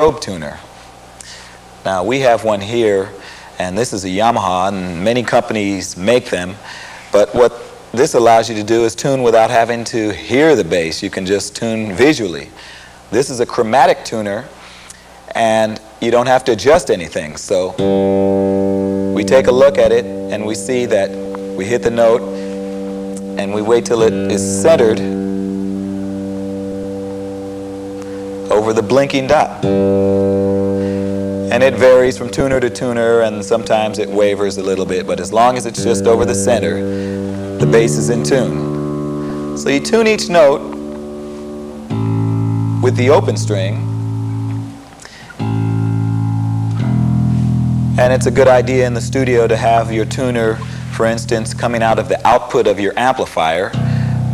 probe tuner. Now we have one here, and this is a Yamaha, and many companies make them, but what this allows you to do is tune without having to hear the bass. You can just tune visually. This is a chromatic tuner, and you don't have to adjust anything. So we take a look at it, and we see that we hit the note, and we wait till it is centered over the blinking dot. And it varies from tuner to tuner, and sometimes it wavers a little bit, but as long as it's just over the center, the bass is in tune. So you tune each note with the open string, and it's a good idea in the studio to have your tuner, for instance, coming out of the output of your amplifier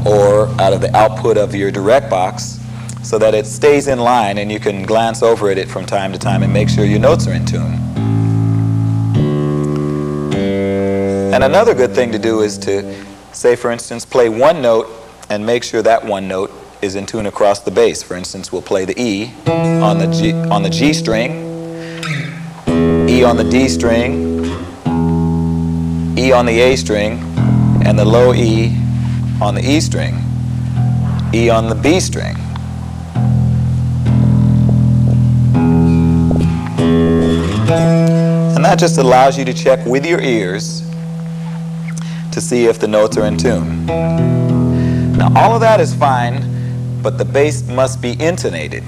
or out of the output of your direct box, so that it stays in line and you can glance over at it from time to time and make sure your notes are in tune. And another good thing to do is to, say for instance, play one note and make sure that one note is in tune across the bass. For instance, we'll play the E on the G string, E on the D string, E on the A string, and the low E on the E string, E on the B string. And that just allows you to check with your ears to see if the notes are in tune. Now all of that is fine, but the bass must be intonated.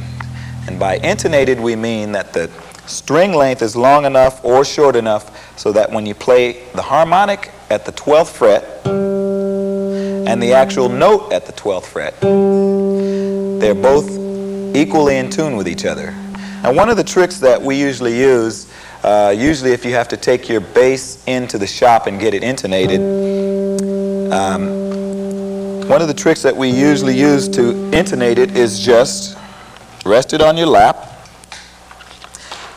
And by intonated we mean that the string length is long enough or short enough so that when you play the harmonic at the 12th fret and the actual note at the 12th fret, they're both equally in tune with each other. And one of the tricks that we usually use, usually if you have to take your bass into the shop and get it intonated, one of the tricks that we usually use to intonate it is just rest it on your lap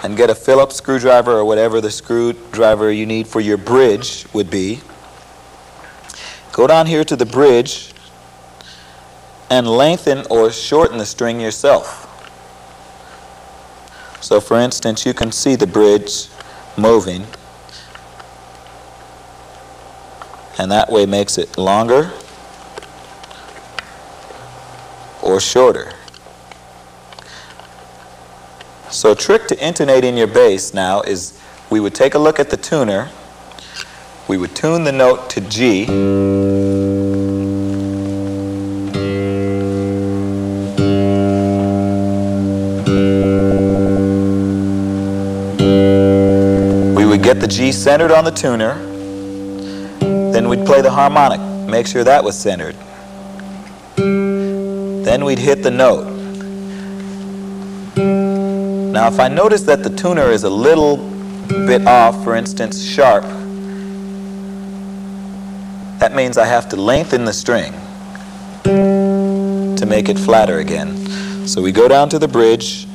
and get a Phillips screwdriver or whatever the screwdriver you need for your bridge would be. Go down here to the bridge and lengthen or shorten the string yourself. So for instance, you can see the bridge moving, and that way makes it longer or shorter. So a trick to intonating your bass now is we would take a look at the tuner, we would tune the note to G, get the G centered on the tuner, then we'd play the harmonic, make sure that was centered. Then we'd hit the note. Now if I notice that the tuner is a little bit off, for instance sharp, that means I have to lengthen the string to make it flatter again. So we go down to the bridge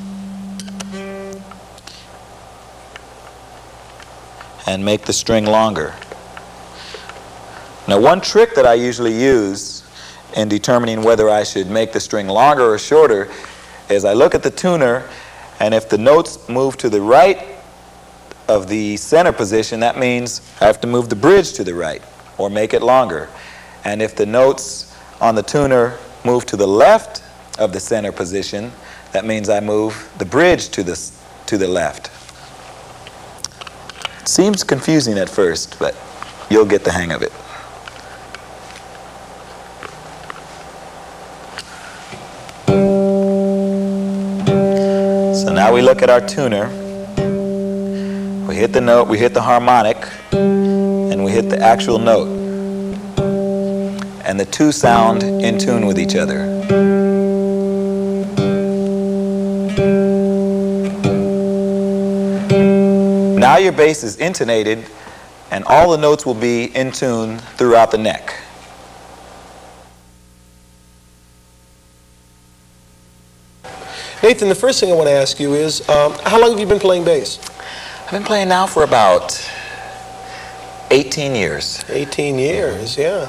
and make the string longer. Now one trick that I usually use in determining whether I should make the string longer or shorter is I look at the tuner, and if the notes move to the right of the center position, that means I have to move the bridge to the right or make it longer. And if the notes on the tuner move to the left of the center position, that means I move the bridge to the left. Seems confusing at first, but you'll get the hang of it. So now we look at our tuner. We hit the note, we hit the harmonic, and we hit the actual note. And the two sound in tune with each other. Now your bass is intonated, and all the notes will be in tune throughout the neck. Nathan, the first thing I want to ask you is, how long have you been playing bass? I've been playing now for about 18 years. 18 years, yeah.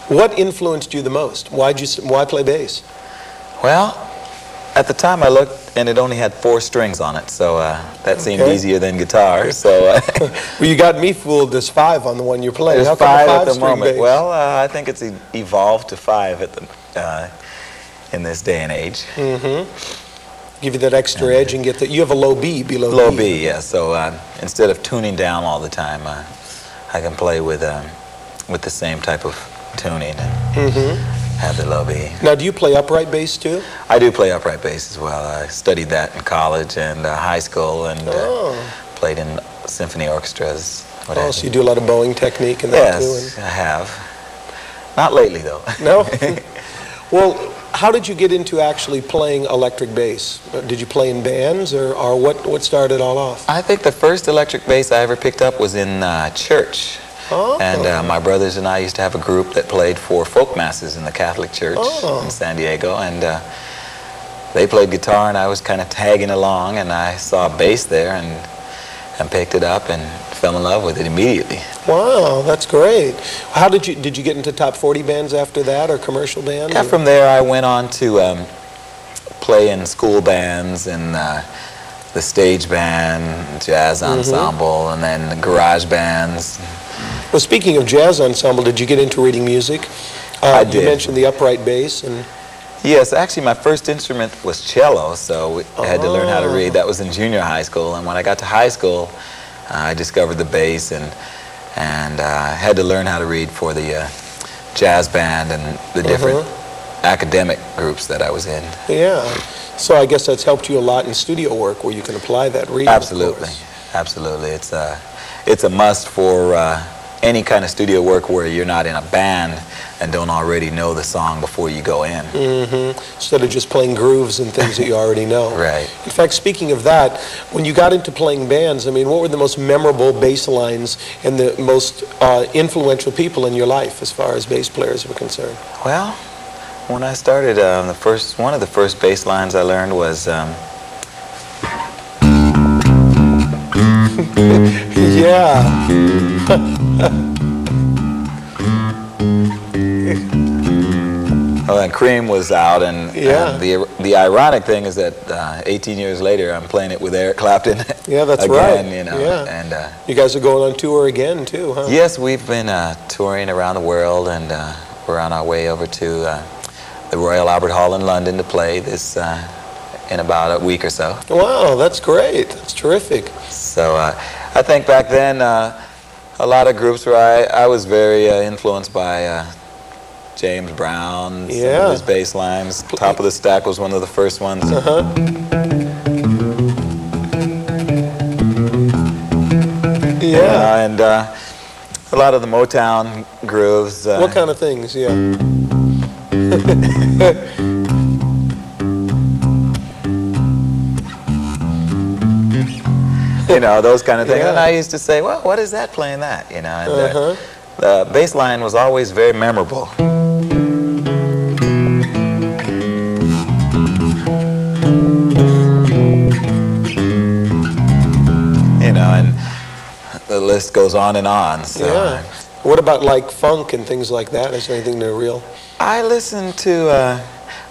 What influenced you the most? Why play bass? Well, At the time I looked, and it only had 4 strings on it, so that seemed Okay. easier than guitar. So Well, you got me fooled. There's 5 on the one you're playing. there's How come a 5 at the five-string moment. bass? Well, I think it's evolved to 5 at the in this day and age. Give you that extra edge and get that. You have a low B below Low D. B, yeah. So instead of tuning down all the time, I can play with the same type of tuning and have the low B. Now, do you play upright bass too? I do play upright bass as well. I studied that in college and high school, and played in symphony orchestras. What Oh, have so you. you do a lot of bowing technique and that Yes, too? I have. Not lately, though. No? Well, how did you get into actually playing electric bass? Did you play in bands, or what started it all off? I think the first electric bass I ever picked up was in church. Oh. And my brothers and I used to have a group that played for folk masses in the Catholic Church in San Diego. And they played guitar, and I was kind of tagging along, and I saw a bass there and picked it up and fell in love with it immediately. Wow, that's great. How did you get into top 40 bands after that, or commercial bands? Yeah, from there I went on to play in school bands and the stage band, jazz ensemble, and then the garage bands. Well, speaking of jazz ensemble, did you get into reading music? I You did. mentioned the upright bass, and Yes, actually my first instrument was cello, so I had to learn how to read. That was in junior high school, and when I got to high school, I discovered the bass and had to learn how to read for the jazz band and the different academic groups that I was in. yeah. So I guess that's helped you a lot in studio work, where you can apply that reading. of Absolutely, course. absolutely. It's a must for any kind of studio work where you're not in a band and don't already know the song before you go in. Instead of just playing grooves and things that you already know. Right. In fact, speaking of that, when you got into playing bands, I mean, what were the most memorable bass lines and the most influential people in your life as far as bass players were concerned? Well, when I started, one of the first bass lines I learned was Yeah. and Cream was out, and the ironic thing is that 18 years later, I'm playing it with Eric Clapton. Yeah, that's again, right. You know, Yeah. and You guys are going on tour again, too, huh? yes, we've been touring around the world, and we're on our way over to the Royal Albert Hall in London to play this in about a week or so. Wow, that's great. That's terrific. So I think back then, a lot of groups where I was very influenced by James Brown, some Yeah. of his bass lines. Top of the Stack was one of the first ones. Yeah. And a lot of the Motown grooves. What kind of things? Yeah. You know, those kind of things. Yeah. And I used to say, well, what is that playing that? You know, and the bass line was always very memorable. You know, and the list goes on and on. So Yeah. What about like funk and things like that? Is there anything real? I listen to,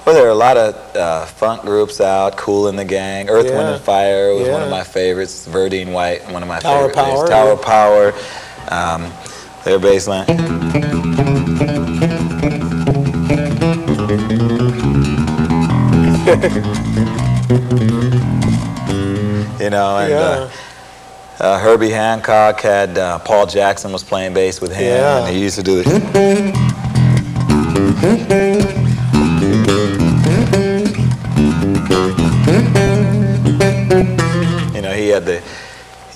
well, there are a lot of funk groups out. Cool in the Gang, Earth, Wind and Fire was one of my favorites. Verdine White, one of my Tower favorite. Power, Tower Power, their bass line. You know, and Herbie Hancock had Paul Jackson was playing bass with him, and he used to do it. You know,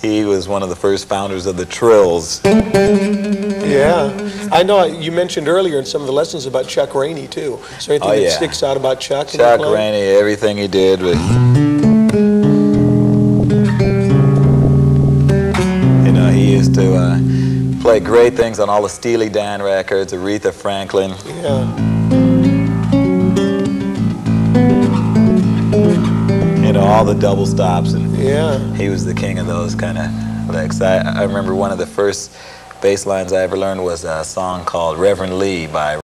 he was one of the first founders of the Trills. Yeah. I know you mentioned earlier in some of the lessons about Chuck Rainey, too. Is there anything that sticks out about Chuck? Chuck Rainey, everything he did was... You know, he used to play great things on all the Steely Dan records, Aretha Franklin. Yeah. You know, all the double stops, and Yeah. he was the king of those kind of licks. I remember one of the first bass lines I ever learned was a song called Reverend Lee by